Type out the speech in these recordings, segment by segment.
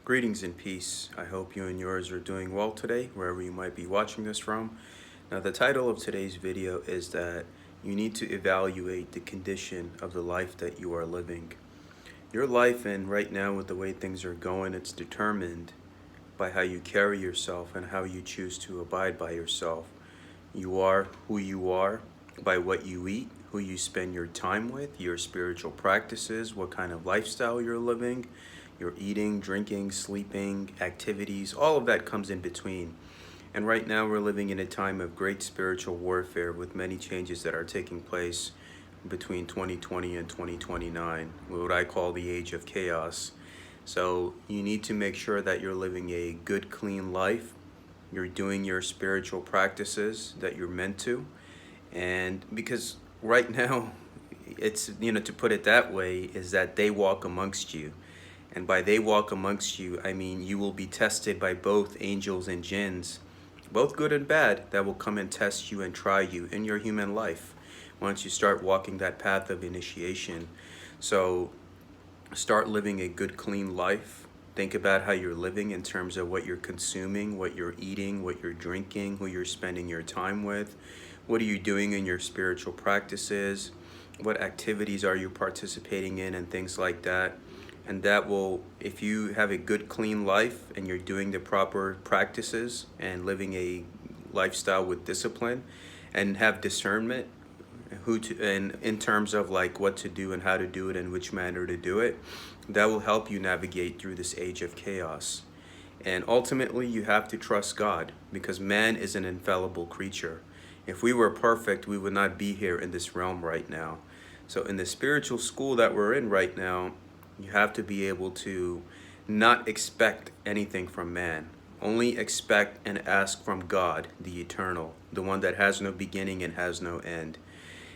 Greetings and peace. I hope you and yours are doing well today, wherever you might be watching this from. Now, the title of today's video is that you need to evaluate the condition of the life that you are living. Your life, and right now with the way things are going, it's determined by how you carry yourself and how you choose to abide by yourself. You are who you are by what you eat, who you spend your time with, your spiritual practices, what kind of lifestyle you're living, your eating, drinking, sleeping, activities, all of that comes in between. And right now we're living in a time of great spiritual warfare with many changes that are taking place between 2020 and 2029, what I call the age of chaos. So you need to make sure that you're living a good, clean life. You're doing your spiritual practices that you're meant to. And because right now, it's, to put it that way, is that they walk amongst you. And by they walk amongst you, I mean you will be tested by both angels and jinns, both good and bad, that will come and test you and try you in your human life once you start walking that path of initiation. So start living a good, clean life. Think about how you're living in terms of what you're consuming, what you're eating, what you're drinking, who you're spending your time with. What are you doing in your spiritual practices? What activities are you participating in and things like that? And that will, if you have a good, clean life and you're doing the proper practices and living a lifestyle with discipline and have discernment, and in terms of like what to do and how to do it and which manner to do it, that will help you navigate through this age of chaos. And ultimately, you have to trust God, because man is an infallible creature. If we were perfect, we would not be here in this realm right now. So in the spiritual school that we're in right now, you have to be able to not expect anything from man. Only expect and ask from God, the eternal, the one that has no beginning and has no end.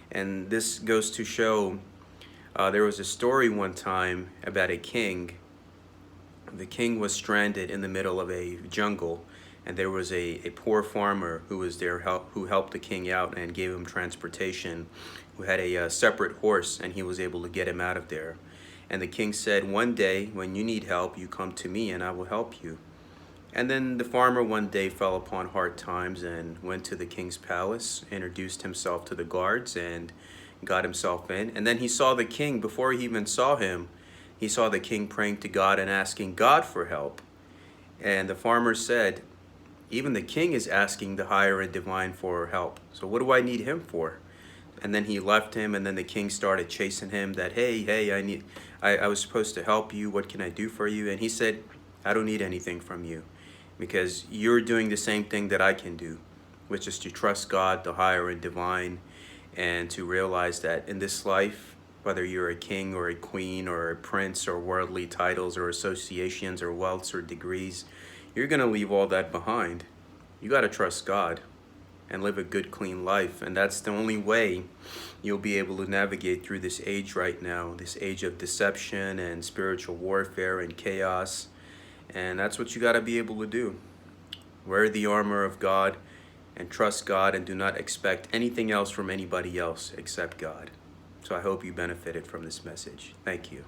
And this goes to show, there was a story one time about a king. The king was stranded in the middle of a jungle, and there was a poor farmer who was there, who helped the king out and gave him transportation, who had a separate horse, and he was able to get him out of there. And the king said, "One day when you need help, you come to me and I will help you." And then the farmer one day fell upon hard times and went to the king's palace, introduced himself to the guards, and got himself in. And then he saw the king. Before he even saw him, he saw the king praying to God and asking God for help. And the farmer said, "Even the king is asking the higher and divine for help. So what do I need him for?" And then he left him, and then the king started chasing him that, hey, I was supposed to help you. What can I do for you? And he said, "I don't need anything from you, because you're doing the same thing that I can do, which is to trust God, the higher and divine, and to realize that in this life, whether you're a king or a queen or a prince or worldly titles or associations or wealths or degrees, you're going to leave all that behind. You got to trust God and live a good, clean life. And that's the only way you'll be able to navigate through this age right now, this age of deception and spiritual warfare and chaos. And that's what you got to be able to do. Wear the armor of God and trust God, and do not expect anything else from anybody else except God. So I hope you benefited from this message. Thank you.